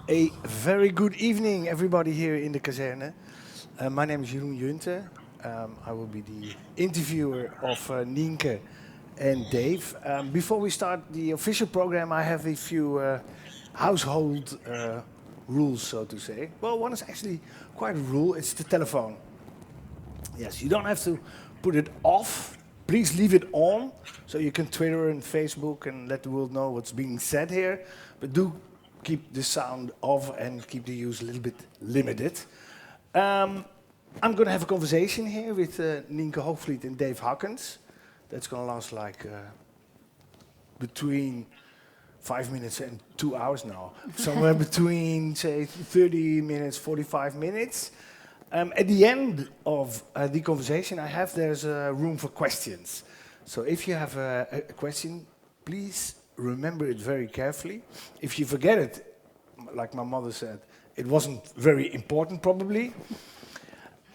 A very good evening, everybody here in the Kazerne. My name is Jeroen Junte. I will be the interviewer of Nienke and Dave. Before we start the official program, I have a few household rules, so to say. Well, one is actually quite a rule. It's the telephone. Yes, you don't have to put it off. Please leave it on, so you can Twitter and Facebook and let the world know what's being said here. But do keep the sound off and keep the use a little bit limited. I'm going to have a conversation here with Nienke Hoogvliet and Dave Hakkens. That's going to last like between 5 minutes and 2 hours now. Somewhere between, say, 30 minutes, 45 minutes. At the end of the conversation there's room for questions. So if you have a question, please remember it very carefully. If you forget it, like my mother said, it wasn't very important probably.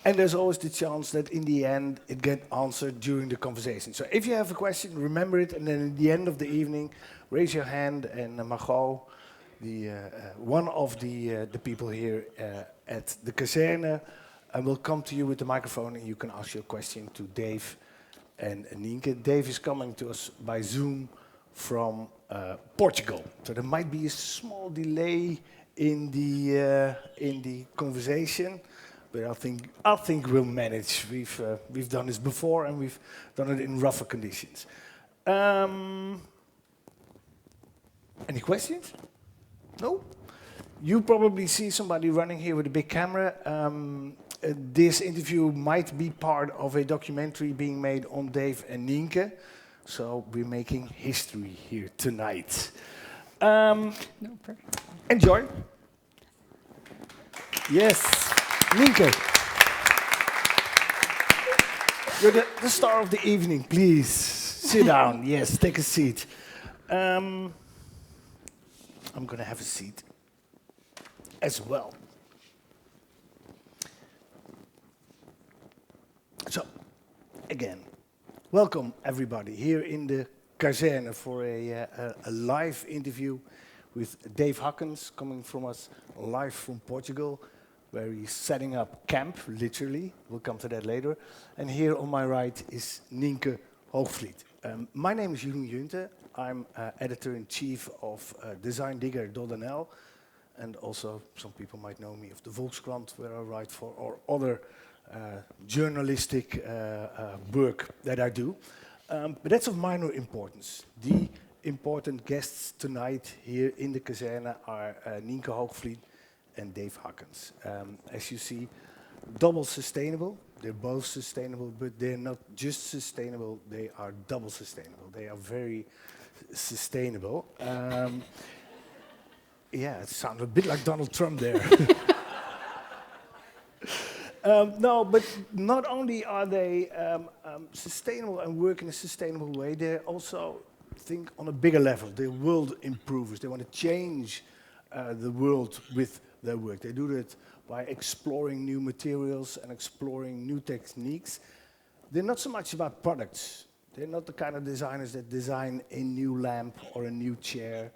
And there's always the chance that in the end it gets answered during the conversation. So if you have a question, remember it, and then at the end of the evening, raise your hand, and Margot, one of the people here at the Kazerne, will come to you with the microphone, and you can ask your question to Dave and Nienke. Dave is coming to us by Zoom from Portugal, so there might be a small delay in the conversation, but I think we'll manage. We've done this before, and we've done it in rougher conditions. Any questions? No? You probably see somebody running here with a big camera. This interview might be part of a documentary being made on Dave and Nienke. So we're making history here tonight. Enjoy. Yes, Nienke. You're the star of the evening, please. Sit down, yes, take a seat. I'm gonna have a seat as well. So, again, welcome everybody here in the Kazerne for a live interview with Dave Hakkens, coming from us live from Portugal, where he's setting up camp, literally. We'll come to that later. And here on my right is Nienke Hoogvliet. My name is Jeroen Junte. I'm editor-in-chief of DesignDigger.nl, and also some people might know me of the Volkskrant, where I write for, or other journalistic work that I do. But that's of minor importance. The important guests tonight here in the Kazerne are Nienke Hoogvliet and Dave Hakkens. As you see, double sustainable. They're both sustainable, but they're not just sustainable, they are double sustainable. They are very sustainable. Yeah, it sounded a bit like Donald Trump there. No, but not only are they sustainable and work in a sustainable way, they also think on a bigger level. They're world improvers. They want to change the world with their work. They do that by exploring new materials and exploring new techniques. They're not so much about products. They're not the kind of designers that design a new lamp or a new chair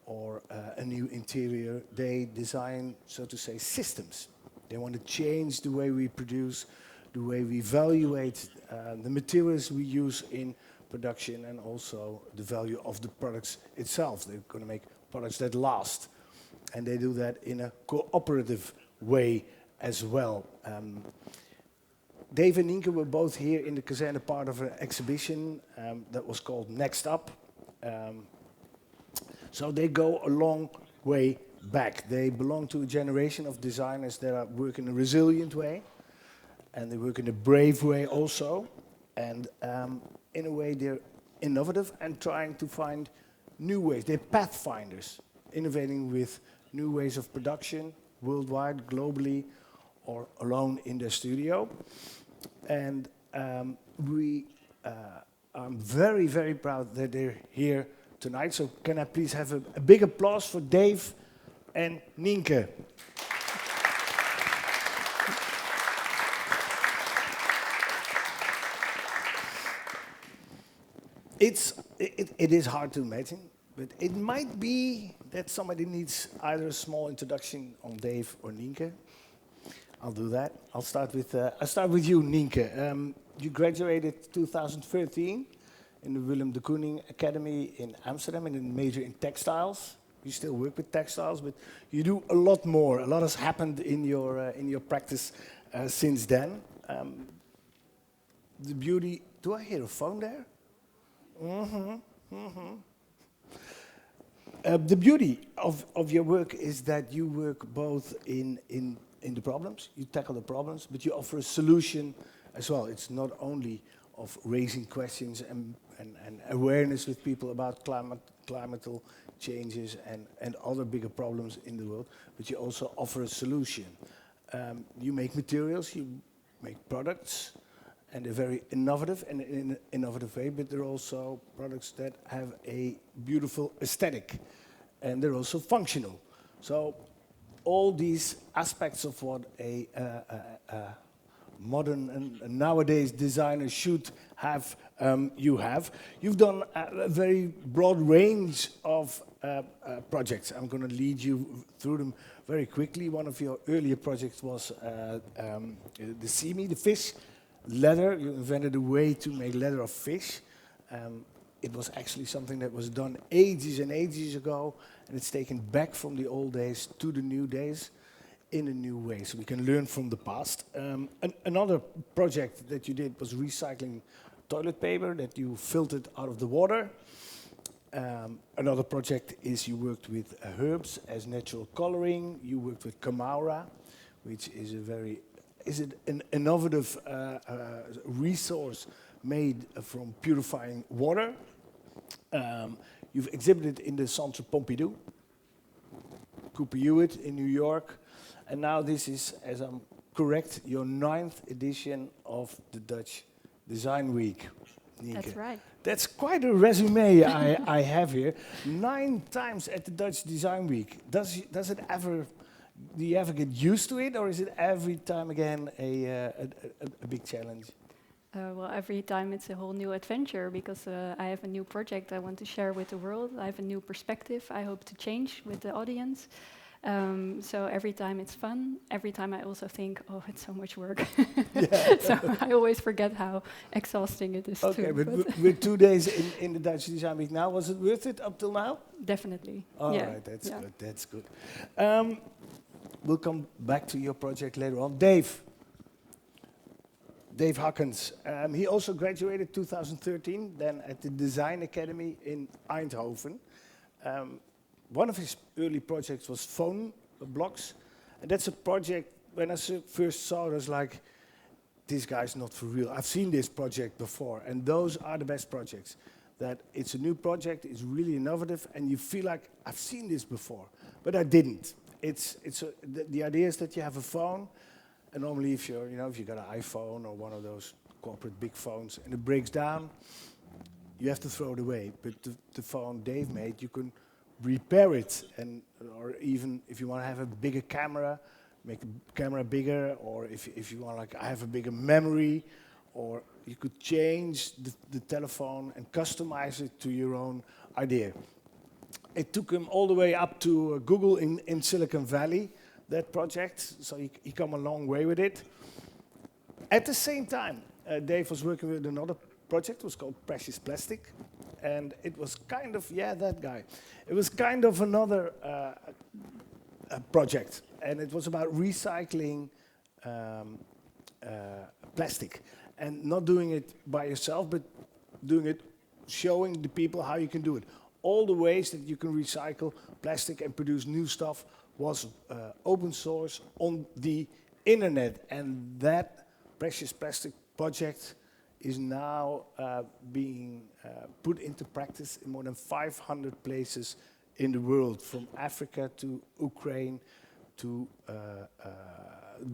or a new interior. They design, so to say, systems. They want to change the way we produce, the way we evaluate the materials we use in production, and also the value of the products itself. They're going to make products that last. And they do that in a cooperative way as well. Dave and Nienke were both here in the Kazerne, part of an exhibition that was called Next Up. So they go a long way back. They belong to a generation of designers that work in a resilient way, and they work in a brave way also. And in a way, they're innovative and trying to find new ways. They're pathfinders, innovating with new ways of production, worldwide, globally, or alone in their studio. And I'm very, very proud that they're here tonight. So can I please have a big applause for Dave and Nienke. It is hard to imagine, But it might be that somebody needs either a small introduction on Dave or Nienke. I'll do that. I'll start with you, Nienke. You graduated 2013 in the Willem de Kooning Academy in Amsterdam and a major in textiles. You still work with textiles, but you do a lot more. A lot has happened in your practice since then. The beauty. Do I hear a phone there? The beauty of your work is that you work both in the problems, you tackle the problems, but you offer a solution as well. It's not only of raising questions and awareness with people about climatal changes and other bigger problems in the world, but you also offer a solution. You make materials, you make products, and they're very innovative and in an innovative way, but they're also products that have a beautiful aesthetic, and they're also functional. So all these aspects of what a modern and nowadays designer should have, You've done a very broad range of projects. I'm going to lead you through them very quickly. One of your earlier projects was the seaweed, the fish. Leather, you invented a way to make leather of fish. It was actually something that was done ages and ages ago, and it's taken back from the old days to the new days in a new way, so we can learn from the past. Another project that you did was recycling toilet paper that you filtered out of the water. Another project is you worked with herbs as natural coloring. You worked with Kamaura, which is an innovative resource made from purifying water. You've exhibited in the Centre Pompidou, Cooper Hewitt in New York, and now this is, as I'm correct, your 9th edition of the Dutch Design Week. Nienke. That's right. That's quite a resume I have here. 9 times at the Dutch Design Week. Do you ever get used to it, or is it every time again a big challenge? Well, every time it's a whole new adventure, because I have a new project I want to share with the world. I have a new perspective I hope to change with the audience. So every time it's fun. Every time I also think, oh, it's so much work. So I always forget how exhausting it is. Okay, too. but we're 2 days in the Dutch Design Week now. Was it worth it up till now? Definitely. All right, that's good. That's good. We'll come back to your project later on. Dave Hakkens. He also graduated 2013, then at the Design Academy in Eindhoven. One of his early projects was phone blocks. And that's a project, when I first saw it, I was like, this guy's not for real. I've seen this project before, and those are the best projects. That it's a new project, it's really innovative, and you feel like, I've seen this before, but I didn't. The idea is that you have a phone, and normally if you got an iPhone or one of those corporate big phones, and it breaks down, you have to throw it away. But the phone Dave made, you can repair it, or even if you want to have a bigger camera, make the camera bigger, or if you want, like, I have a bigger memory, or you could change the telephone and customize it to your own idea. It took him all the way up to Google in Silicon Valley, that project, so he come a long way with it. At the same time, Dave was working with another project. It was called Precious Plastic, and it was kind of, that guy. It was kind of another project, and it was about recycling plastic, and not doing it by yourself, but doing it, showing the people how you can do it. All the ways that you can recycle plastic and produce new stuff was open source on the internet, and that Precious Plastic project is now being put into practice in more than 500 places in the world, from Africa to Ukraine to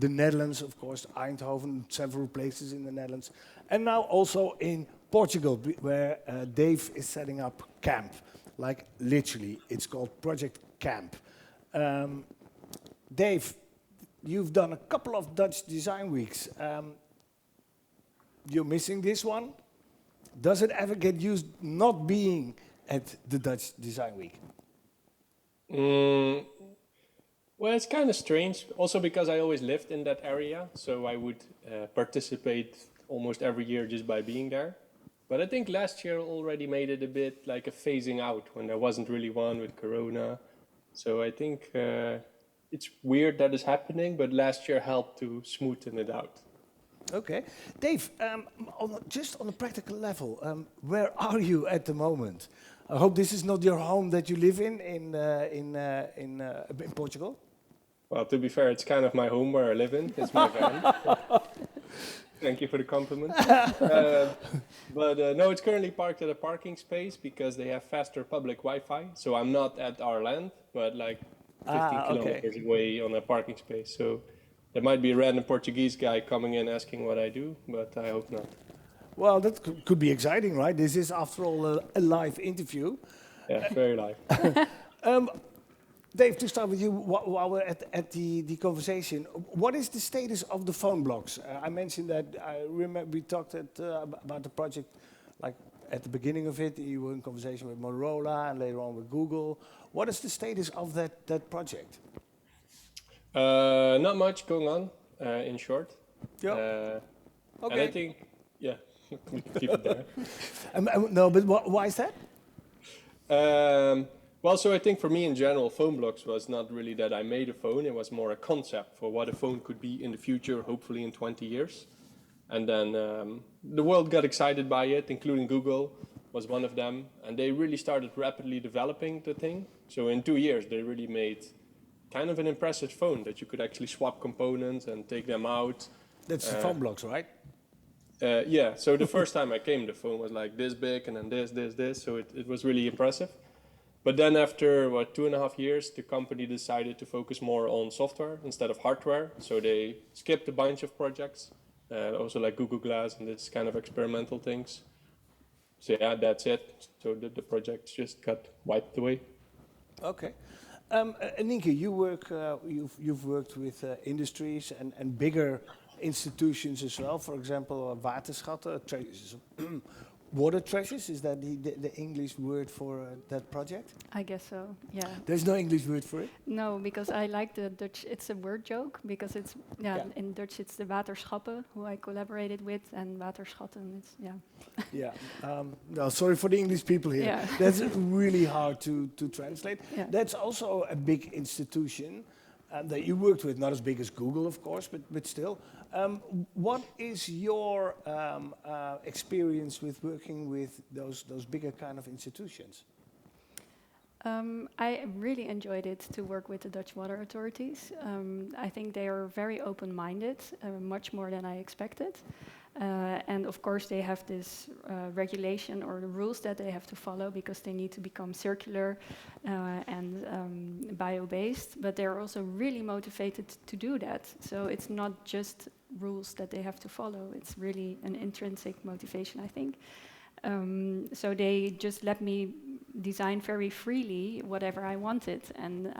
the Netherlands, of course, Eindhoven, several places in the Netherlands, and now also in Portugal, where Dave is setting up camp. Like, literally, it's called Project Camp. Dave, you've done a couple of Dutch Design Weeks. You're missing this one. Does it ever get used not being at the Dutch Design Week? Well, it's kind of strange, also because I always lived in that area, so I would participate almost every year just by being there. But I think last year already made it a bit like a phasing out when there wasn't really one with Corona. So I think it's weird that is happening, but last year helped to smoothen it out. Okay. Dave, just on a practical level, where are you at the moment? I hope this is not your home that you live in Portugal. Well, to be fair, it's kind of my home where I live in. It's my van. Thank you for the compliment. But no, it's currently parked at a parking space because they have faster public Wi-Fi. So I'm not at our land, but like 15 kilometers away on a parking space. So there might be a random Portuguese guy coming in asking what I do, but I hope not. Well, that could be exciting, right? This is, after all, a live interview. Yeah, very live. Dave, to start with you, while we're at the conversation, what is the status of the phone blocks? I mentioned that, I remember we talked about the project, like at the beginning of it, you were in conversation with Motorola and later on with Google. What is the status of that project? Not much going on, in short. Yeah. And I think, yeah, we can keep it there. No, but why is that? Well, so I think for me in general, phone blocks was not really that I made a phone. It was more a concept for what a phone could be in the future, hopefully in 20 years. And then the world got excited by it, including Google was one of them. And they really started rapidly developing the thing. So in 2 years, they really made kind of an impressive phone that you could actually swap components and take them out. That's the phone blocks, right? Yeah, so the first time I came, the phone was like this big and then this. So it was really impressive. But then after, 2.5 years, the company decided to focus more on software instead of hardware. So they skipped a bunch of projects, also like Google Glass and this kind of experimental things. So yeah, that's it. So the project just got wiped away. Okay. Nienke, you've worked with industries and bigger institutions as well. For example, waterschatten, water treasures, is that the English word for that project? I guess so, yeah. There's no English word for it? No, because I like the Dutch, it's a word joke, because it's, in Dutch it's the waterschappen, who I collaborated with, and waterschatten, it's, Yeah, no, sorry for the English people here. Yeah. That's really hard to translate. Yeah. That's also a big institution that you worked with, not as big as Google, of course, but still. What is your experience with working with those bigger kind of institutions? I really enjoyed it to work with the Dutch water authorities. I think they are very open-minded, much more than I expected. And of course they have this regulation or the rules that they have to follow because they need to become circular and bio-based, but they're also really motivated to do that. So it's not just rules that they have to follow, it's really an intrinsic motivation, I think. So they just let me design very freely whatever I wanted, and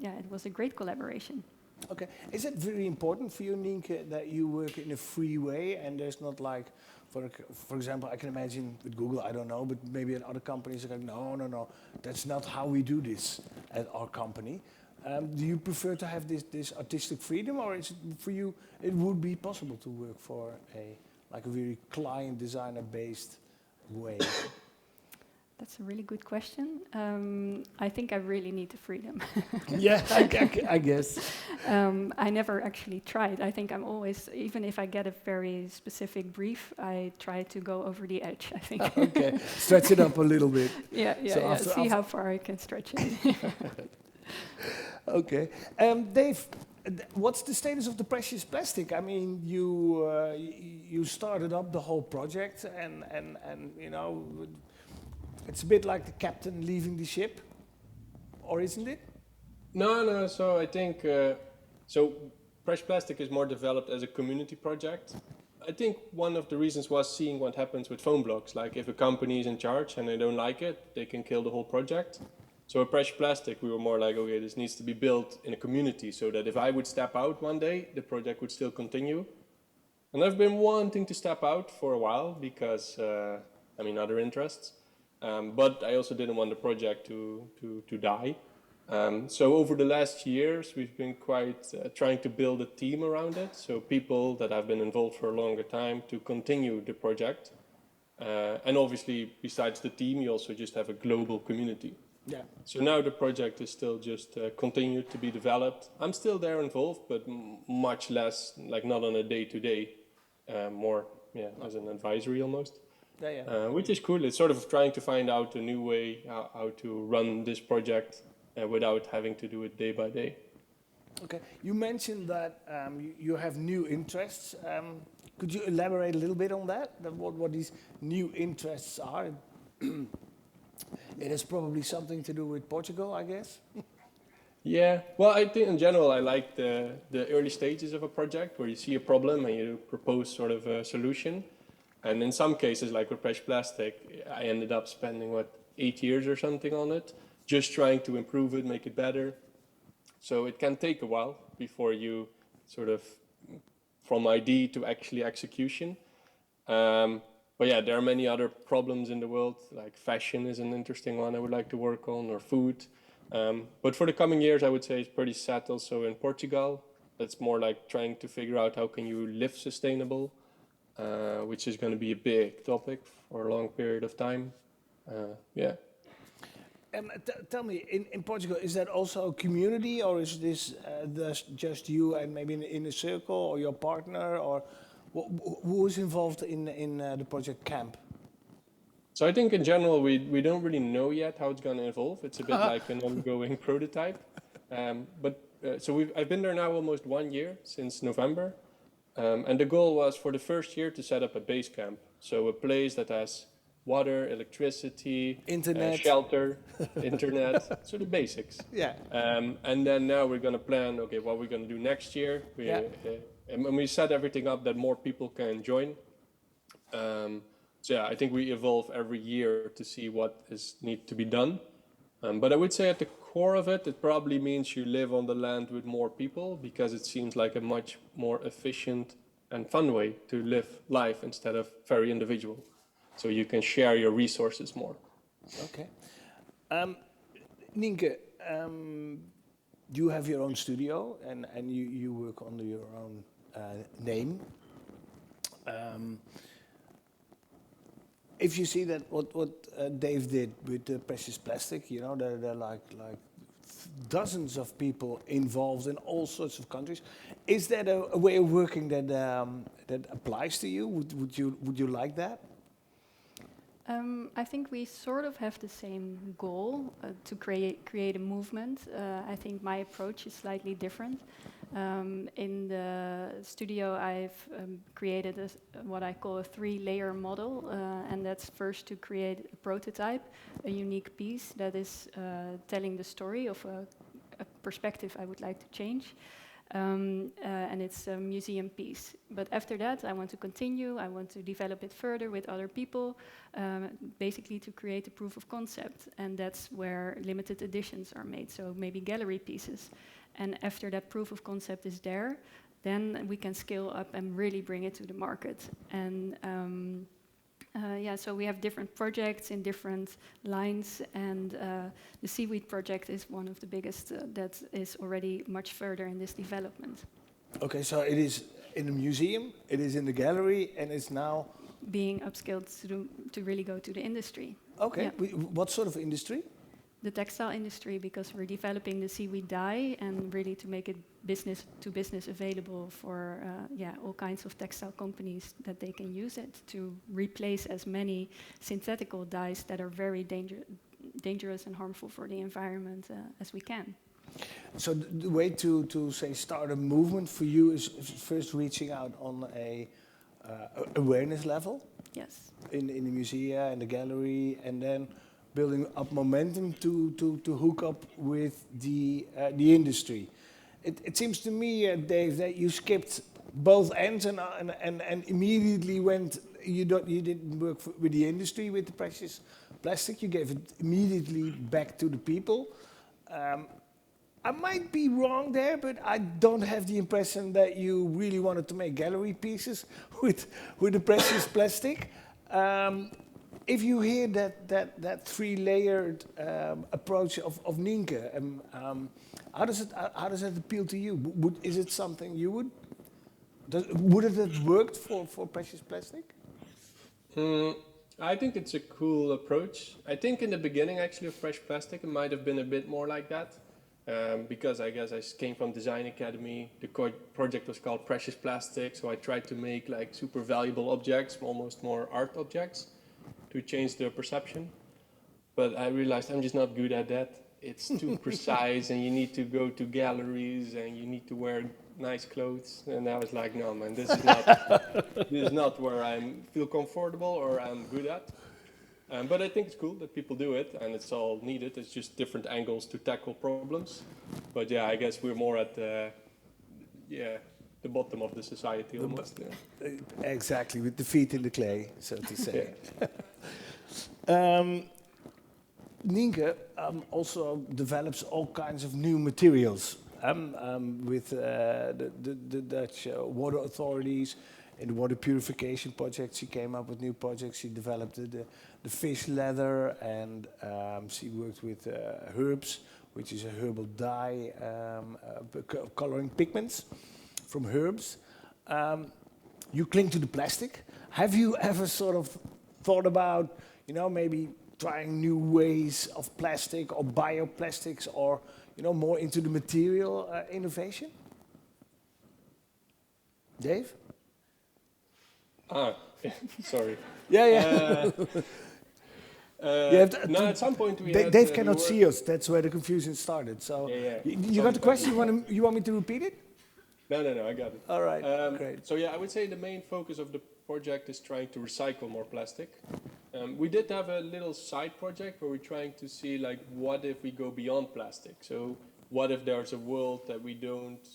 it was a great collaboration. Okay, is it very important for you, Nienke, that you work in a free way and there's not like, for example, I can imagine with Google, I don't know, but maybe at other companies are like, no, that's not how we do this at our company. Do you prefer to have this artistic freedom, or is it for you, it would be possible to work for a very client designer based way? That's a really good question. I think I really need the freedom. Yeah, I guess. I never actually tried. I think I'm always, even if I get a very specific brief, I try to go over the edge, I think. Okay, stretch it up a little bit. Yeah, see how far I can stretch it. Okay. Dave, what's the status of the precious plastic? I mean, you started up the whole project and you know, it's a bit like the captain leaving the ship, or isn't it? No. So I think Fresh Plastic is more developed as a community project. I think one of the reasons was seeing what happens with phone blocks. Like if a company is in charge and they don't like it, they can kill the whole project. So at Fresh Plastic, we were more like, okay, this needs to be built in a community so that if I would step out one day, the project would still continue. And I've been wanting to step out for a while because, other interests. But I also didn't want the project to die. So over the last years, we've been quite trying to build a team around it. So people that have been involved for a longer time to continue the project. And obviously, besides the team, you also just have a global community. Yeah. So now the project is still just continued to be developed. I'm still there involved, but much less, like not on a day-to-day, more as an advisory almost. Which is cool. It's sort of trying to find out a new way how to run this project without having to do it day by day. Okay. You mentioned that you have new interests. Could you elaborate a little bit on that? What these new interests are? It is probably something to do with Portugal, I guess. Yeah. Well, I think in general I like the early stages of a project where you see a problem and you propose sort of a solution. And in some cases, like with precious plastic, I ended up spending 8 years or something on it, just trying to improve it, make it better. So it can take a while before you sort of, from idea to actually execution. But yeah, there are many other problems in the world, like fashion is an interesting one I would like to work on, or food. But for the coming years, I would say it's pretty settled. So in Portugal, it's more like trying to figure out how can you live sustainable, which is going to be a big topic for a long period of time. Tell me, in Portugal, is that also a community, or is this just you and maybe in a circle, or your partner, or who is involved in the project camp? So I think in general, we don't really know yet how it's going to evolve. It's a bit like an ongoing prototype. I've been there now almost 1 year, since November. And the goal was for the first year to set up a base camp. So a place that has water, electricity, internet, shelter, internet, so the basics. Yeah. And then now we're going to plan, okay, what we're going to do next year. And we set everything up that more people can join. I think we evolve every year to see what needs to be done. But I would say at the core of it, it probably means you live on the land with more people, because it seems like a much more efficient and fun way to live life instead of very individual. So you can share your resources more. Okay. Nienke, you have your own studio and you work under your own name. If you see that what Dave did with the precious plastic, you know, there are like dozens of people involved in all sorts of countries. Is that a way of working that applies to you? Would you like that? I think we sort of have the same goal to create a movement. I think my approach is slightly different. In the studio, I've created what I call a 3-layer model, and that's first to create a prototype, a unique piece that is telling the story of a perspective I would like to change. And it's a museum piece. But after that, I want to continue. I want to develop it further with other people, basically to create a proof of concept. And that's where limited editions are made, so maybe gallery pieces. And after that proof of concept is there, then we can scale up and really bring it to the market. And so we have different projects in different lines, and the Seaweed Project is one of the biggest that is already much further in this development. Okay, so it is in the museum, it is in the gallery, and it's now being upscaled to really go to the industry. Okay, Yeah. What sort of industry? The textile industry, because we're developing the seaweed dye and really to make it business to business available for all kinds of textile companies, that they can use it to replace as many synthetical dyes that are very dangerous and harmful for the environment as we can. So the way to say start a movement for you is first reaching out on a awareness level. Yes. In the museum and the gallery, and then building up momentum to hook up with the industry. It seems to me, Dave, that you skipped both ends and immediately went. You didn't work with the industry with the precious plastic. You gave it immediately back to the people. I might be wrong there, but I don't have the impression that you really wanted to make gallery pieces with the precious plastic. If you hear that three-layered approach of Nienke, how does it appeal to you? Is it something you would? Would it have worked for precious plastic? I think it's a cool approach. I think in the beginning, actually, of Fresh Plastic, it might have been a bit more like that. Because I guess I came from Design Academy. The project was called Precious Plastic, so I tried to make like super valuable objects, almost more art objects, to change the perception. But I realized I'm just not good at that. It's too precise, and you need to go to galleries, and you need to wear nice clothes. And I was like, no, man, this is not where I feel comfortable or I'm good at. But I think it's cool that people do it, and it's all needed. It's just different angles to tackle problems. But yeah, I guess we're more at the bottom of the society almost. Exactly, with the feet in the clay, so to say. Nienke also develops all kinds of new materials with the Dutch water authorities. In the water purification project, she came up with new projects. She developed the fish leather, and she worked with herbs, which is a herbal dye, coloring pigments from herbs. You cling to the plastic. Have you ever sort of thought about, maybe trying new ways of plastic or bioplastics, or more into the material innovation? Dave? Sorry. Yeah. At some point Dave cannot see us. That's where the confusion started. So you got the question? You want me to repeat it? No, I got it. All right, great. So yeah, I would say the main focus of the project is trying to recycle more plastic. We did have a little side project where we're trying to see like, what if we go beyond plastic? So what if there's a world that we don't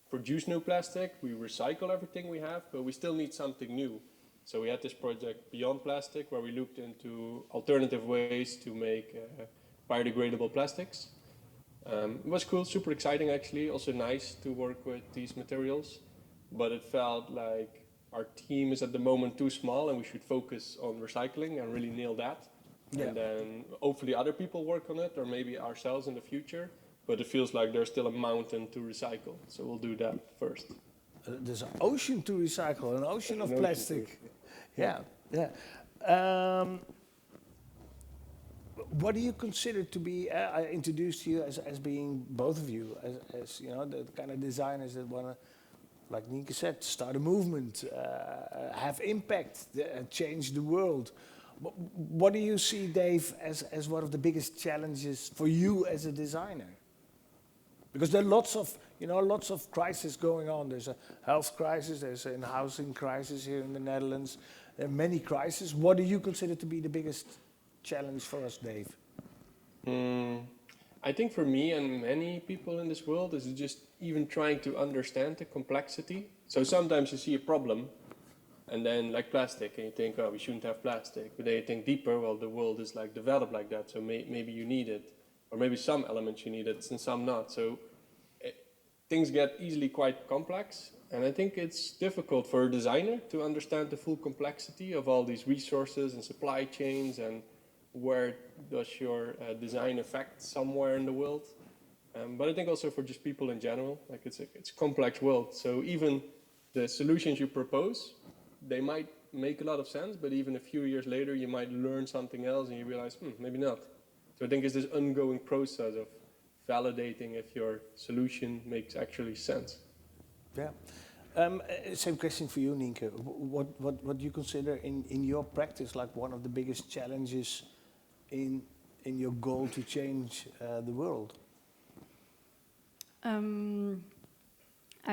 produce new plastic, we recycle everything we have, but we still need something new. So we had this project Beyond Plastic, where we looked into alternative ways to make biodegradable plastics. It was cool, super exciting actually, also nice to work with these materials, but it felt like our team is at the moment too small and we should focus on recycling and really nail that. Yeah. And then hopefully other people work on it, or maybe ourselves in the future. But it feels like there's still a mountain to recycle, so we'll do that first. There's an ocean to recycle, an ocean of plastic. Yeah. What do you consider to be? I introduced you as being both of you as the kind of designers that want to, like Nienke said, start a movement, have impact, change the world. What do you see, Dave, as one of the biggest challenges for you as a designer? Because there are lots of crises going on. There's a health crisis, there's a housing crisis here in the Netherlands. There are many crises. What do you consider to be the biggest challenge for us, Dave? I think for me and many people in this world is just even trying to understand the complexity. So sometimes you see a problem, and then like plastic, and you think, oh, we shouldn't have plastic. But then you think deeper, well, the world is like developed like that, so maybe you need it. Or maybe some elements you need it and some not. So things get easily quite complex. And I think it's difficult for a designer to understand the full complexity of all these resources and supply chains, and where does your design affect somewhere in the world. But I think also for just people in general, like it's a complex world. So even the solutions you propose, they might make a lot of sense, but even a few years later, you might learn something else and you realize, maybe not. So I think it's this ongoing process of validating if your solution makes actually sense. Yeah. Same question for you, Nienke. What do you consider in your practice like one of the biggest challenges in your goal to change the world? I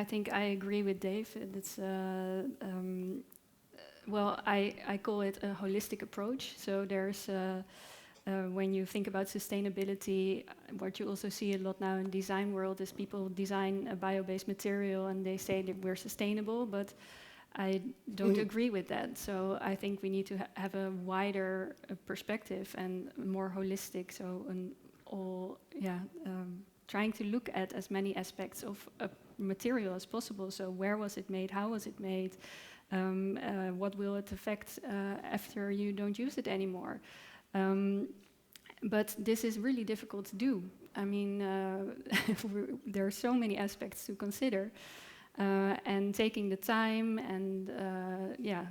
think I agree with Dave. It's I call it a holistic approach. So there's when you think about sustainability, what you also see a lot now in design world is people design a bio-based material and they say that we're sustainable, but I don't agree with that. So I think we need to have a wider perspective and more holistic. So trying to look at as many aspects of a material as possible. So where was it made? How was it made? What will it affect after you don't use it anymore? But this is really difficult to do. I mean, there are so many aspects to consider. And taking the time and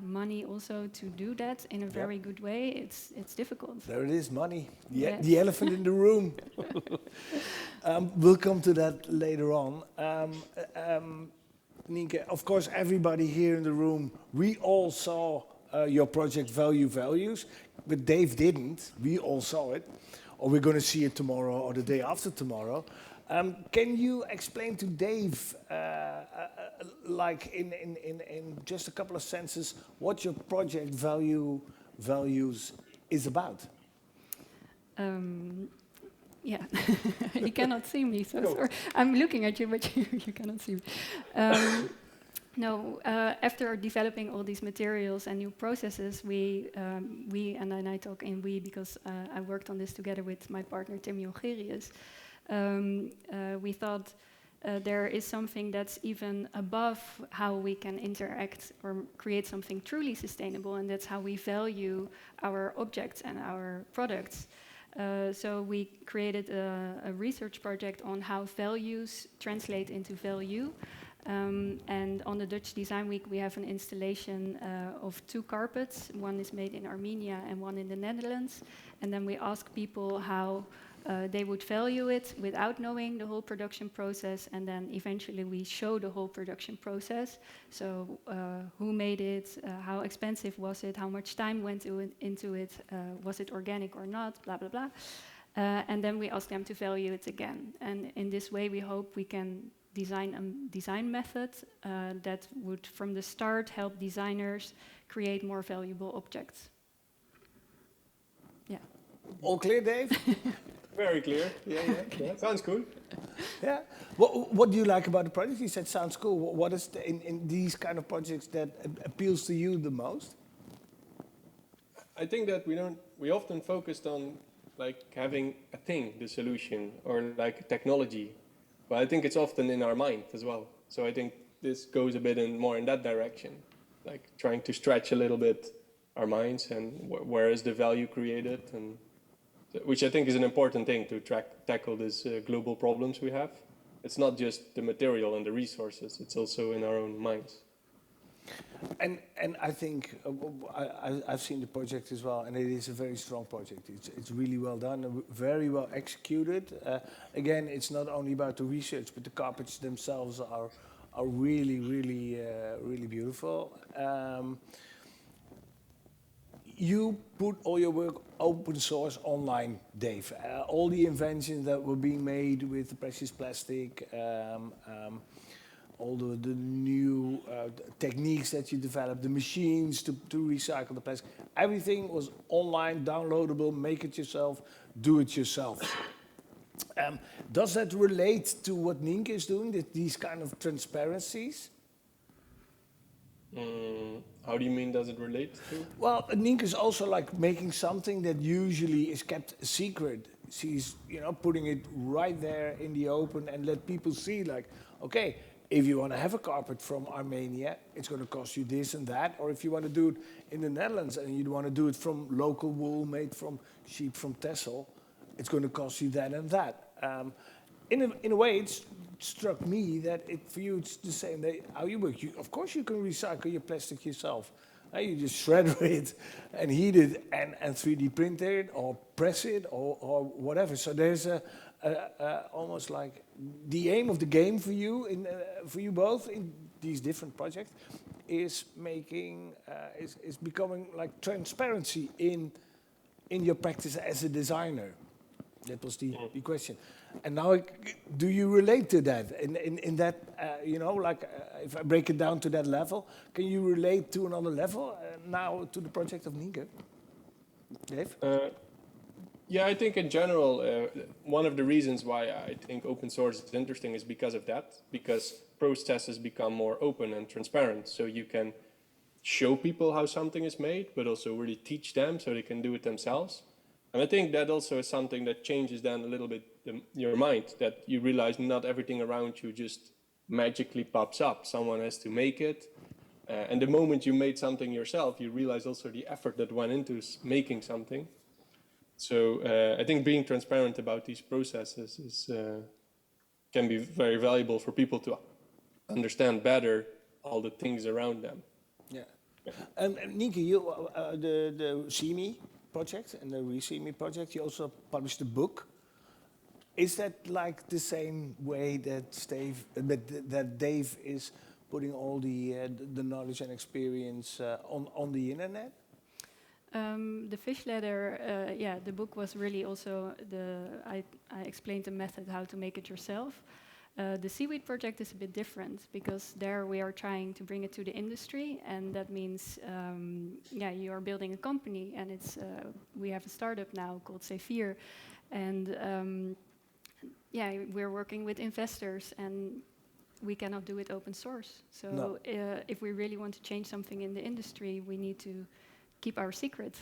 money also to do that in a very good way, it's difficult. There it is, money. Yes. The elephant in the room. We'll come to that later on. Nienke, of course, everybody here in the room, we all saw your project Values, but Dave didn't. We all saw it, or we're going to see it tomorrow or the day after tomorrow. Can you explain to Dave, like in just a couple of sentences, what your project Values is about? Yeah, you cannot see me, so sorry. I'm looking at you, but you cannot see me. No, after developing all these materials and new processes, we and then I talk in we because I worked on this together with my partner Tim Jongerius. We thought there is something that's even above how we can interact or create something truly sustainable, and that's how we value our objects and our products. So we created a research project on how values translate into value. And on the Dutch Design Week, we have an installation of 2 carpets. One is made in Armenia and one in the Netherlands. And then we ask people how they would value it without knowing the whole production process. And then eventually we show the whole production process. So who made it, how expensive was it, how much time went into it, was it organic or not, blah, blah, blah. And then we ask them to value it again. And in this way, we hope we can design a design method that would, from the start, help designers create more valuable objects. Yeah. All clear, Dave? Very clear. Yeah. Sounds cool. Yeah. What do you like about the project? You said sounds cool. What is in these kind of projects that appeals to you the most? I think that we often focused on like having a thing, the solution, or like technology. But I think it's often in our mind as well. So I think this goes a bit more in that direction, like trying to stretch a little bit our minds and where is the value created, and which I think is an important thing to tackle these global problems we have. It's not just the material and the resources, it's also in our own minds. And I think I've seen the project as well, and it is a very strong project. It's really well done, very well executed. Again, it's not only about the research, but the carpets themselves are really, really, really beautiful. You put all your work open source online, Dave. All the inventions that were being made with the precious plastic, all the new techniques that you developed, the machines to recycle the plastic, everything was online, downloadable, make it yourself, do it yourself. Does that relate to what Nienke is doing, these kind of transparencies? How do you mean, does it relate to? Well, Nienke is also like making something that usually is kept a secret. She's, putting it right there in the open and let people see, like, okay, if you want to have a carpet from Armenia, it's going to cost you this and that. Or if you want to do it in the Netherlands and you want to do it from local wool made from sheep from Texel, it's going to cost you that and that. In a way, it struck me that for you it's the same way how you work. Of course you can recycle your plastic yourself. You just shred it and heat it and 3D print it or press it or whatever. So there's almost like the aim of the game for you for you both in these different projects is making is becoming like transparency in your practice as a designer. That was the question. And now, do you relate to that? In that, if I break it down to that level, can you relate to another level now to the project of Nienke? Dave? Yeah, I think in general, one of the reasons why I think open source is interesting is because of that, because processes become more open and transparent. So you can show people how something is made, but also really teach them so they can do it themselves. And I think that also is something that changes then a little bit your mind, that you realize not everything around you just magically pops up. Someone has to make it, And the moment you made something yourself, you realize also the effort that went into making something. So I think being transparent about these processes can be very valuable for people to understand better all the things around them. Yeah. Nienke, you the See project and the Re-See project, you also published a book. Is that like the same way that Dave is putting all the knowledge and experience on the internet? The fish ladder, the book was really also I explained the method how to make it yourself. The Seaweed Project is a bit different because there we are trying to bring it to the industry, and that means you are building a company, and it's we have a startup now called Seaweed, and we're working with investors, and we cannot do it open source. So No. If we really want to change something in the industry, we need to keep our secret.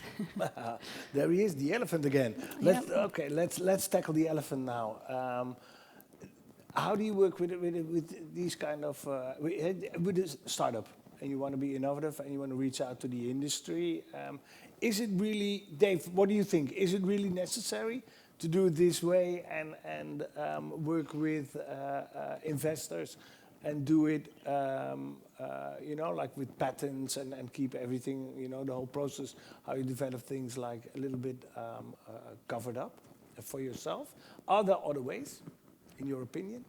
There he is, the elephant again. Let's tackle the elephant now. How do you work with these kind of with a startup, and you want to be innovative and you want to reach out to the industry? Is it really, Dave? What do you think? Is it really necessary to do it this way and work with investors and do it, like with patents and keep everything, the whole process, how you develop things like a little bit covered up for yourself? Are there other ways, in your opinion?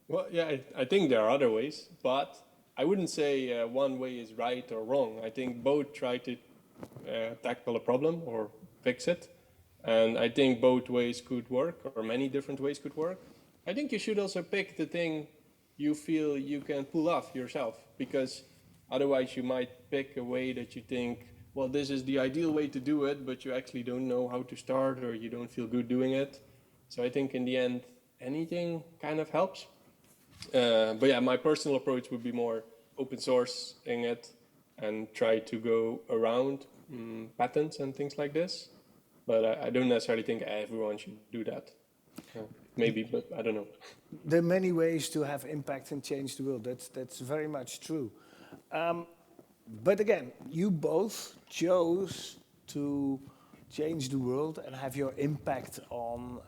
Well, yeah, I think there are other ways, but I wouldn't say one way is right or wrong. I think both try to tackle a problem or fix it. And I think both ways could work, or many different ways could work. I think you should also pick the thing you feel you can pull off yourself, because otherwise you might pick a way that you think, well, this is the ideal way to do it, but you actually don't know how to start, or you don't feel good doing it. So I think in the end, anything kind of helps. But yeah, my personal approach would be more open sourcing it and try to go around patents and things like this. But I don't necessarily think everyone should do that. Maybe, but I don't know. There are many ways to have impact and change the world. That's very much true. But again, you both chose to change the world and have your impact on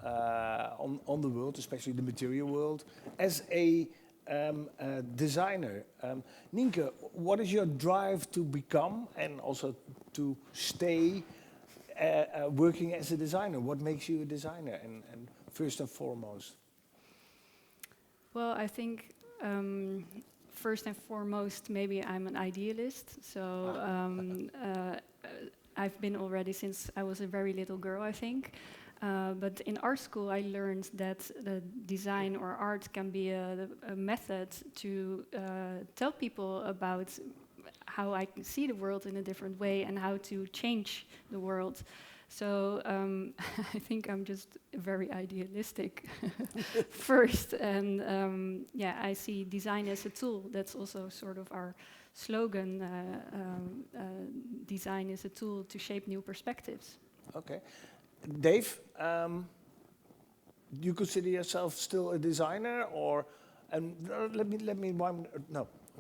the world, especially the material world, as a designer. Nienke, what is your drive to become and also to stay working as a designer? What makes you a designer, and first and foremost? Well, I think first and foremost, maybe I'm an idealist. So I've been already since I was a very little girl, I think. But in art school, I learned that design or art can be a method to tell people about how I can see the world in a different way and how to change the world. So I think I'm just very idealistic first. And I see design as a tool. That's also sort of our slogan. Design is a tool to shape new perspectives. Okay. Dave, do you consider yourself still a designer, or? And let me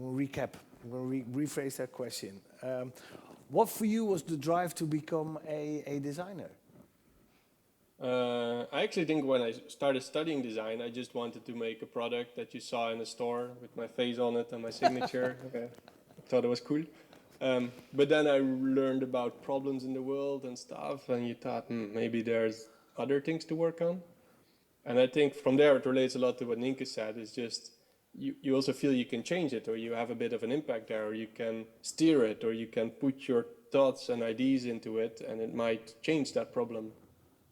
recap. I'm going to rephrase that question. What for you was the drive to become a designer? I actually think when I started studying design, I just wanted to make a product that you saw in a store with my face on it and my signature. Okay. I thought it was cool. But then I learned about problems in the world and stuff, and you thought, maybe there's other things to work on. And I think from there it relates a lot to what Nienke said. It's just you also feel you can change it, or you have a bit of an impact there, or you can steer it, or you can put your thoughts and ideas into it, and it might change that problem.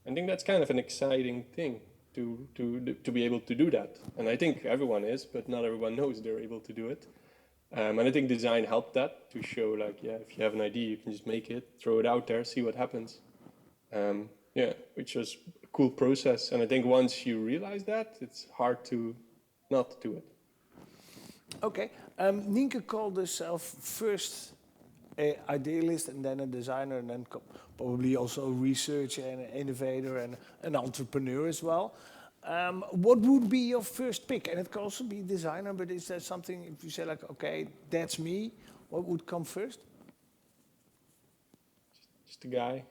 I think that's kind of an exciting thing to be able to do that. And I think everyone is, but not everyone knows they're able to do it. And I think design helped that, to show like, if you have an idea, you can just make it, throw it out there, see what happens. Which was a cool process. And I think once you realize that, it's hard to not do it. Okay. Nienke called herself first an idealist and then a designer, and then probably also a researcher and an innovator and an entrepreneur as well. What would be your first pick? And it can also be designer, but is there something, if you say like, okay, that's me, What would come first? Just a guy.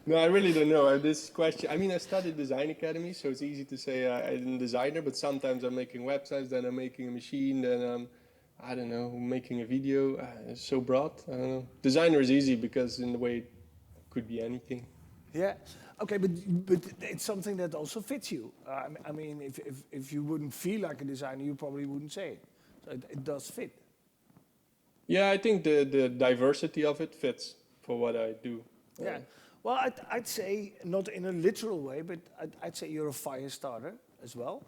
No, I really don't know. This question, I mean, I studied design academy, so it's easy to say I'm a designer, but sometimes I'm making websites, then I'm making a machine, then I'm, I don't know, making a video. It's so broad. I don't know. Designer is easy because in a way it could be anything. Yeah. Okay, but it's something that also fits you. I mean, if you wouldn't feel like a designer, you probably wouldn't say it. So it does fit. Yeah, I think the diversity of it fits for what I do. Yeah. Well, I'd say not in a literal way, but I'd say you're a fire starter as well.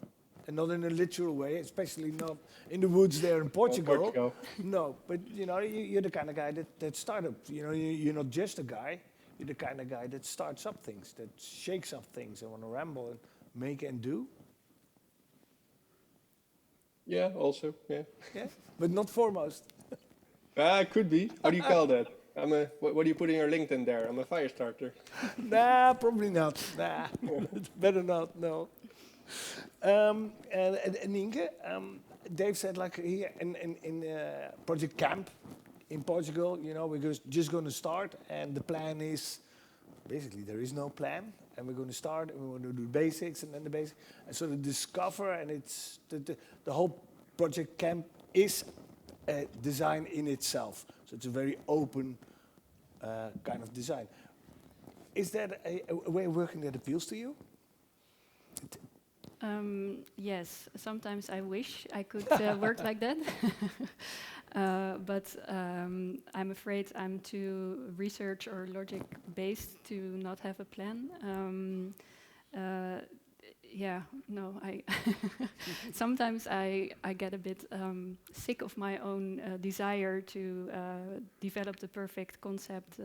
And not in a literal way, especially not in the woods there in Portugal. No, but you know, you're the kind of guy that starts up. You know, you're not just a guy. You're the kind of guy that starts up things, that shakes up things, and want to ramble and make and do. Yeah, also, yeah. Yeah, but not foremost. Could be. How do you call that? What do you put in your LinkedIn there? I'm a fire starter. Nah, probably not. Nah, better not. No. And Nienke, Dave said like here in Project Camp in Portugal, you know, we're just going to start, and the plan is basically there is no plan, and we're going to start, and we're going to do basics, and then the basics, and so the discover, and it's the whole Project Camp is design in itself. So it's a very open kind of design. Is that a way of working that appeals to you? Yes, sometimes I wish I could work like that. But I'm afraid I'm too research or logic based to not have a plan. Yeah, no, I sometimes I get a bit sick of my own desire to develop the perfect concept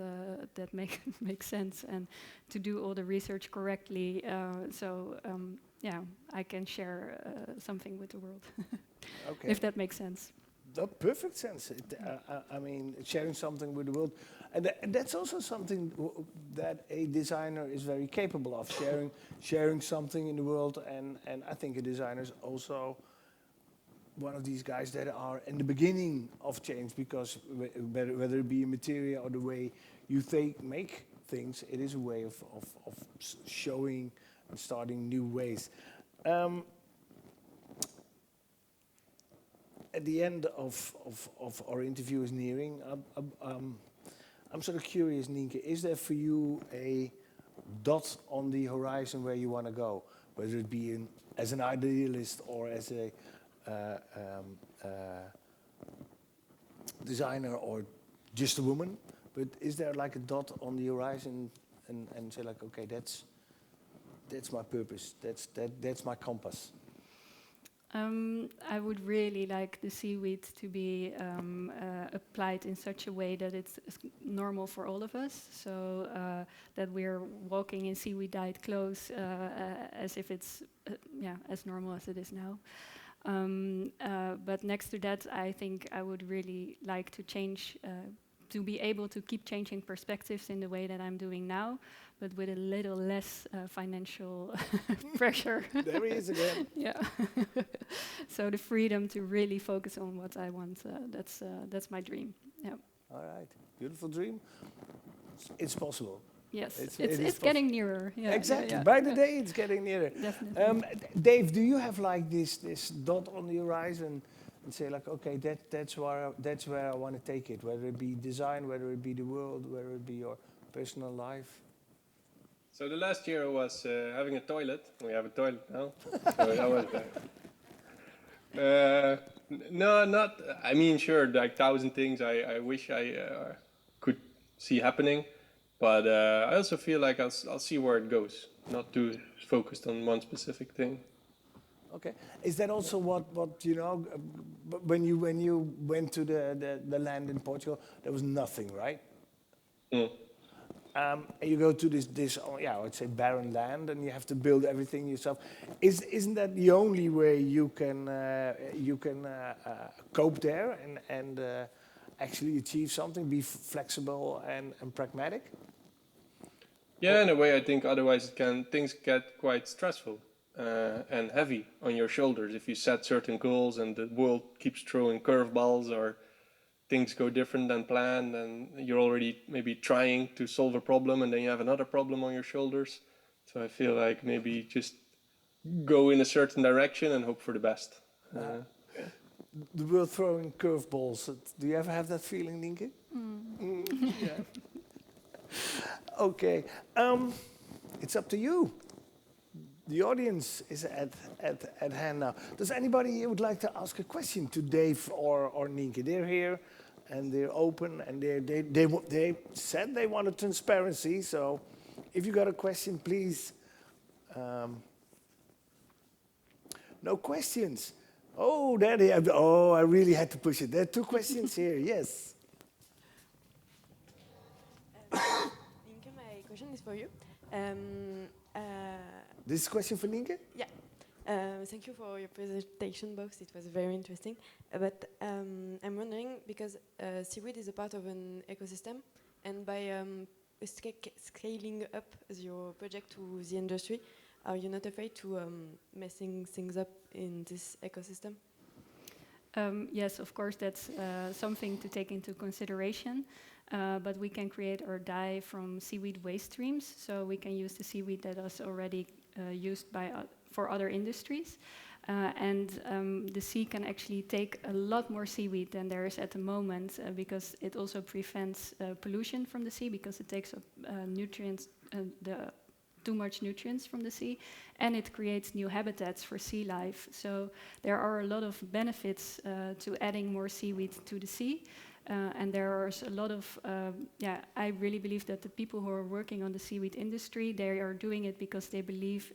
that makes sense and to do all the research correctly. Yeah, I can share something with the world, Okay. if that makes sense. The perfect sense. I mean, sharing something with the world, and that's also something that a designer is very capable of, sharing something in the world. And I think a designer is also one of these guys that are in the beginning of change, because whether it be a material or the way you make things, it is a way of showing and starting new ways. At the end of our interview is nearing. I'm sort of curious, Nienke, is there for you a dot on the horizon where you want to go, whether it be as an idealist or as a designer or just a woman? But is there like a dot on the horizon and say like, okay, that's my purpose, that's my compass? I would really like the seaweed to be applied in such a way that it's normal for all of us. So that we're walking in seaweed-dyed clothes as if it's as normal as it is now. But next to that, I think I would really like to change, to be able to keep changing perspectives in the way that I'm doing now, but with a little less financial pressure. There he is again. Yeah. So the freedom to really focus on what I want, that's my dream. Yeah. All right, beautiful dream. It's possible. Yes, It it's is getting nearer. Yeah, exactly. yeah. By the day, it's getting nearer. Definitely. Dave, do you have like this dot on the horizon and say like, okay, that's where I want to take it, whether it be design, whether it be the world, whether it be your personal life? So the last year I was having a toilet. We have a toilet now. So that was. No, not. I mean, sure, like 1,000 things I wish I could see happening, but I also feel like I'll see where it goes. Not too focused on one specific thing. Okay. Is that also what you know? When you went to the land in Portugal, there was nothing, right? Mm. And you go to this I would say barren land, and you have to build everything yourself. Isn't that the only way you can cope there and actually achieve something, be flexible and pragmatic? Yeah, in a way, I think otherwise things get quite stressful. and heavy on your shoulders if you set certain goals and the world keeps throwing curveballs or things go different than planned, and you're already maybe trying to solve a problem and then you have another problem on your shoulders. So I feel like maybe just go in a certain direction and hope for the best. The world throwing curveballs. Do you ever have that feeling, Nienke? Yeah. Okay. It's up to you. The audience is at hand now. Does anybody here would like to ask a question to Dave or Nienke? They're here and they're open and they said they wanted transparency. So if you got a question, please. No questions. Oh, there they have. Oh, I really had to push it. There are 2 questions here. Yes. Nienke, my question is for you. This is a question for Nienke? Yeah. Thank you for your presentation, both. It was very interesting. But I'm wondering, because seaweed is a part of an ecosystem, and by scaling up your project to the industry, are you not afraid to messing things up in this ecosystem? Yes, of course, that's something to take into consideration. But we can create our dye from seaweed waste streams, so we can use the seaweed that is already used by for other industries. The sea can actually take a lot more seaweed than there is at the moment, because it also prevents pollution from the sea, because it takes up nutrients, too much nutrients from the sea, and it creates new habitats for sea life. So there are a lot of benefits to adding more seaweed to the sea. And there's a lot of, I really believe that the people who are working on the seaweed industry, they are doing it because they believe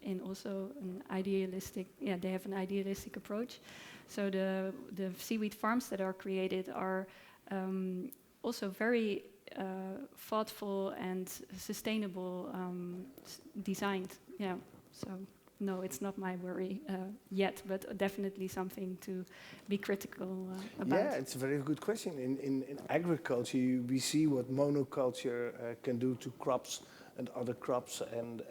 in also an idealistic, they have an idealistic approach. So the seaweed farms that are created are also very thoughtful and sustainable designed. Yeah, so. No, it's not my worry yet, but definitely something to be critical about. Yeah, it's a very good question. In agriculture, we see what monoculture can do to crops and other crops and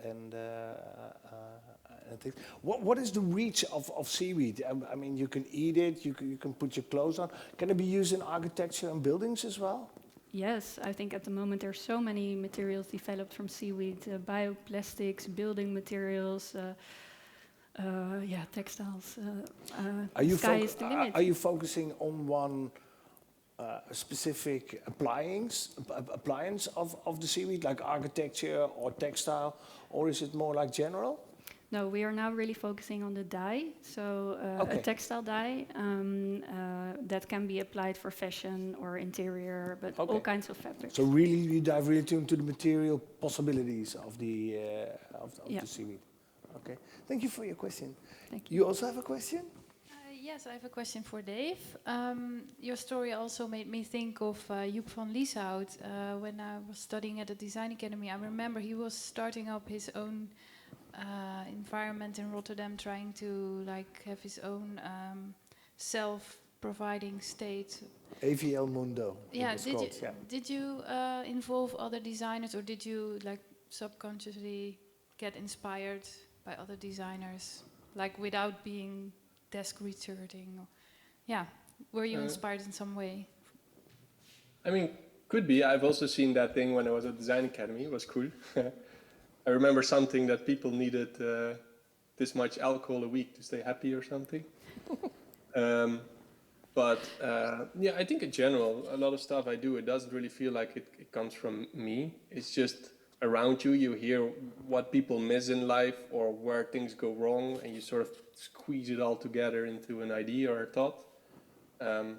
things. What is the reach of seaweed? I mean, you can eat it, you can put your clothes on. Can it be used in architecture and buildings as well? Yes, I think at the moment there are so many materials developed from seaweed, bioplastics, building materials, textiles. Sky is the limit. Are you focusing on one specific appliance of the seaweed, like architecture or textile, or is it more like general? No, we are now really focusing on the dye, so a textile dye that can be applied for fashion or interior, but all kinds of fabrics. So really, you dive really into the material possibilities of the seaweed. Okay, thank you for your question. Thank you. You also have a question? Yes, I have a question for Dave. Your story also made me think of Joep van Lieshout. When I was studying at the Design Academy, I remember he was starting up his own environment in Rotterdam, trying to have his own self-providing state. AVL Mundo. Yeah. Did you involve other designers, or did you subconsciously get inspired by other designers, without being desk researching? Were you inspired in some way? I mean, could be. I've also seen that thing when I was at Design Academy. It was cool. I remember something that people needed this much alcohol a week to stay happy or something. I think in general, a lot of stuff I do, it doesn't really feel like it comes from me. It's just around you. You hear what people miss in life or where things go wrong, and you sort of squeeze it all together into an idea or a thought. In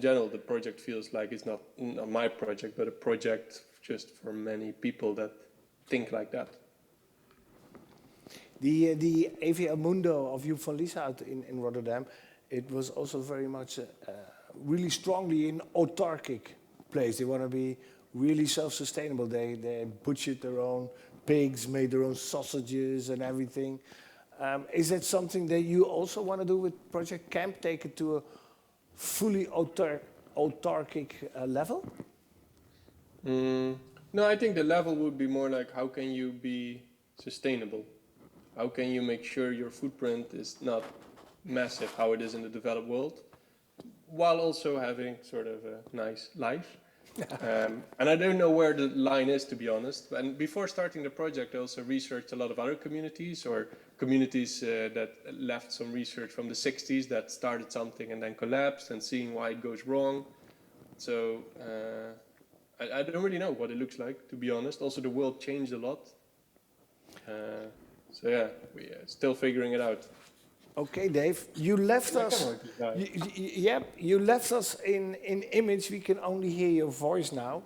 general, the project feels like it's not my project, but a project just for many people that think like that. The AVL Mundo of Joep van Lieshout in Rotterdam, it was also very much really strongly an autarkic place. They want to be really self-sustainable. They butchered their own pigs, made their own sausages and everything. Is that something that you also want to do with Project Camp, take it to a fully autarkic level? No, I think the level would be more like, how can you be sustainable? how can you make sure your footprint is not massive, how it is in the developed world, while also having sort of a nice life. And I don't know where the line is, to be honest. And before starting the project, I also researched a lot of other communities, or communities that left some research from the 60s that started something and then collapsed, and seeing why it goes wrong. So I don't really know what it looks like, to be honest. Also, the world changed a lot. So yeah, we're still figuring it out. Okay, Dave, you left us. Yep, you left us in image. We can only hear your voice now.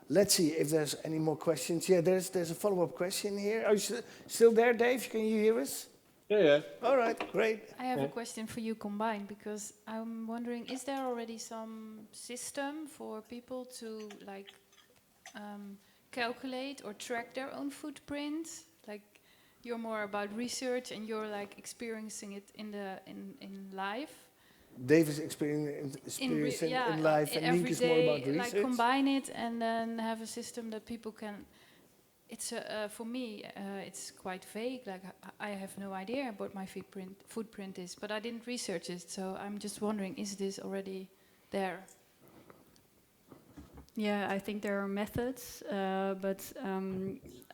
Let's see if there's any more questions. Yeah, there's a follow-up question here. Are you still there, Dave? Can you hear us? Yeah. All right, great. I have a question for you combined, because I'm wondering, is there already some system for people to calculate or track their own footprint? Like, you're more about research and you're like experiencing it in life. Dave is experiencing in life, and Nienke is more about research. Like combine it and then have a system that people can. It's for me, it's quite vague. Like I have no idea what my footprint is, but I didn't research it, so I'm just wondering: is this already there? Yeah, I think there are methods, but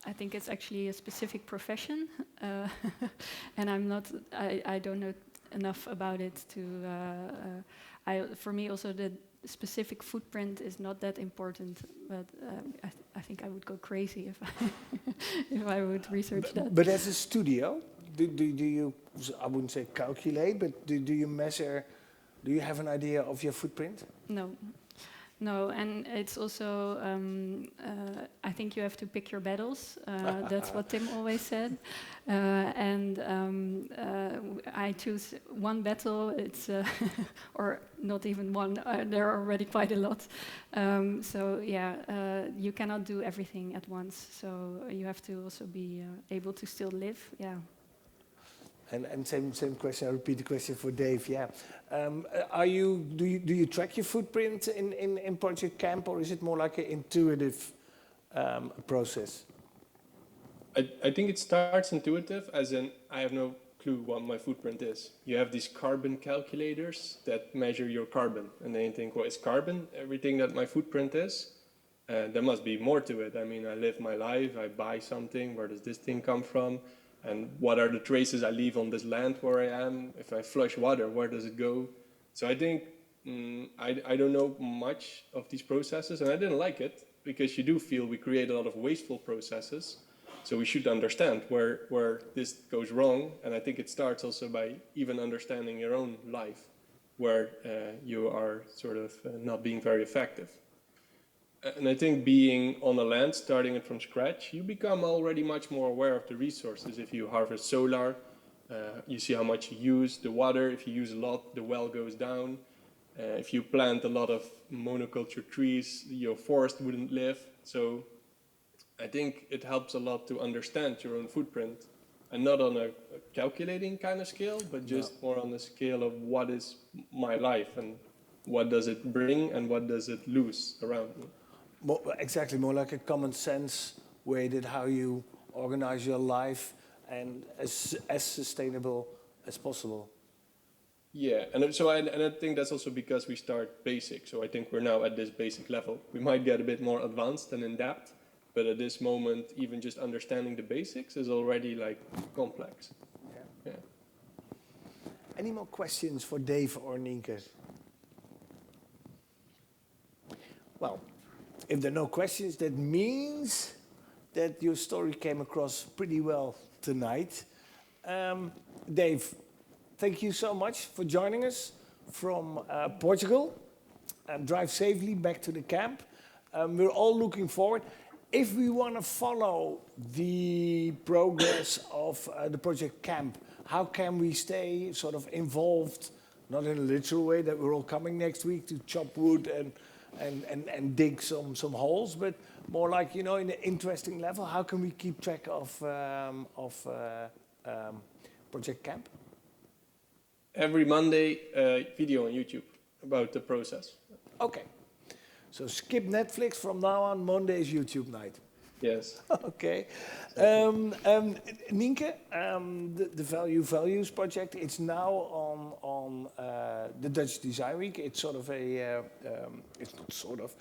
I think it's actually a specific profession, and I don't know enough about it to. For me, also the specific footprint is not that important, but I think I would go crazy if if I would research that. But as a studio, do you? I wouldn't say calculate, but do you measure? Do you have an idea of your footprint? No, and it's also, I think you have to pick your battles. That's what Tim always said. I choose one battle, it's, or not even one, there are already quite a lot. You cannot do everything at once. So you have to also be able to still live, yeah. And same question. I repeat the question for Dave. Yeah, do you track your footprint in Project Camp, or is it more like an intuitive process? I think it starts intuitive, as in I have no clue what my footprint is. You have these carbon calculators that measure your carbon, and then you think, well, is carbon everything that my footprint is? There must be more to it. I mean, I live my life, I buy something. Where does this thing come from? And what are the traces I leave on this land where I am? If I flush water, where does it go? So I think I don't know much of these processes, and I didn't like it, because you do feel we create a lot of wasteful processes. So we should understand where this goes wrong. And I think it starts also by even understanding your own life, where you are sort of not being very effective. And I think being on a land, starting it from scratch, you become already much more aware of the resources. If you harvest solar, you see how much you use the water. If you use a lot, the well goes down. If you plant a lot of monoculture trees, your forest wouldn't live. So I think it helps a lot to understand your own footprint, and not on a calculating kind of scale, but just more on the scale of what is my life and what does it bring and what does it lose around me. Exactly, more like a common sense way that how you organize your life and as sustainable as possible. Yeah, and I think that's also because we start basic. So I think we're now at this basic level. We might get a bit more advanced and in depth, but at this moment, even just understanding the basics is already like complex. Yeah. Any more questions for Dave or Nienke? Well, if there are no questions, that means that your story came across pretty well tonight. Dave, thank you so much for joining us from Portugal. Drive safely back to the camp. We're all looking forward. If we want to follow the progress of the Project Camp, how can we stay sort of involved, not in a literal way that we're all coming next week to chop wood and dig some holes, but more like, in an interesting level, how can we keep track of Project Camp? Every Monday, video on YouTube about the process. Okay. So skip Netflix from now on. Monday is YouTube night. Yes. Okay. Nienke, the Values project, it's now on the Dutch Design Week. It's sort of it's not sort of,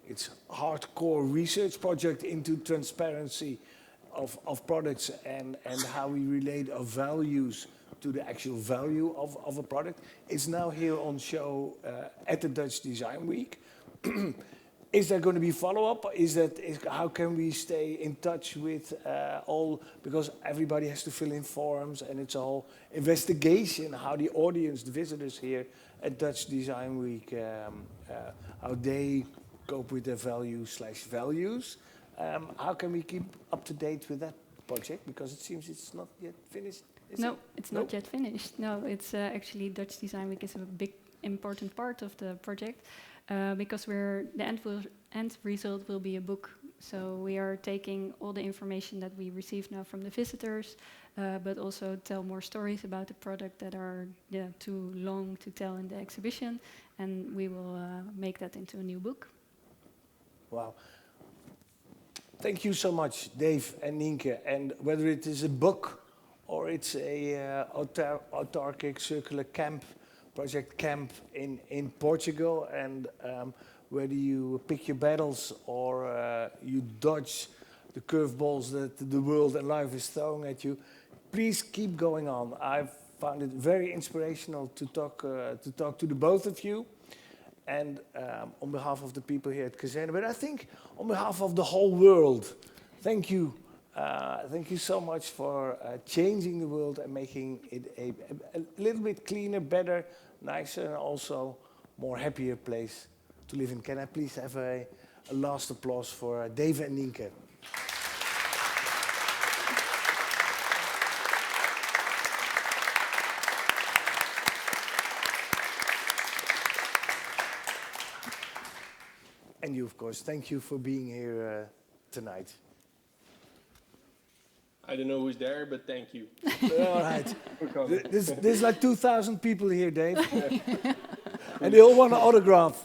it's hardcore research project into transparency of products and how we relate our values to the actual value of a product. It's now here on show at the Dutch Design Week. Is there going to be follow-up? How can we stay in touch with all, because everybody has to fill in forms and it's a whole investigation how the audience, the visitors here at Dutch Design Week, how they cope with their values. How can we keep up to date with that project? Because it seems it's not yet finished. No, it's not yet finished. No, it's actually Dutch Design Week is a big important part of the project. Because the end result will be a book. So we are taking all the information that we receive now from the visitors, but also tell more stories about the product that are too long to tell in the exhibition, and we will make that into a new book. Wow. Thank you so much, Dave and Nienke. And whether it is a book or it's a autarkic circular project camp in Portugal, and whether you pick your battles or you dodge the curveballs that the world and life is throwing at you, please keep going on. I've found it very inspirational to talk to the both of you, and on behalf of the people here at Kazerne, but I think on behalf of the whole world, thank you. Thank you so much for changing the world and making it a little bit cleaner, better, nicer, and also more happier place to live in. Can I please have a last applause for Dave and Nienke? And you, of course, thank you for being here tonight. I don't know who's there, but thank you. All right. For coming. There's like 2,000 people here, Dave. And they all want an autograph.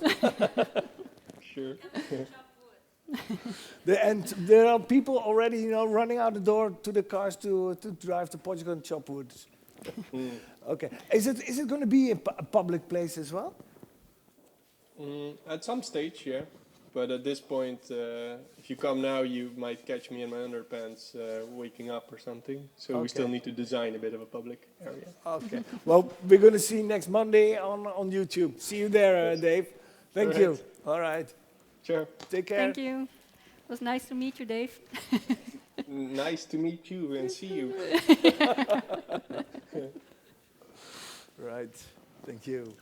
Sure. And there are people already, running out the door to the cars to drive to Portugal and chop wood. Okay. Is it going to be a public place as well? At some stage, yeah. But at this point, if you come now, you might catch me in my underpants waking up or something. So we still need to design a bit of a public area. Okay. Well, we're going to see you next Monday on YouTube. See you there, Dave. Thank you. All right. Sure. Take care. Thank you. It was nice to meet you, Dave. Nice to meet you and see you. Right. Thank you.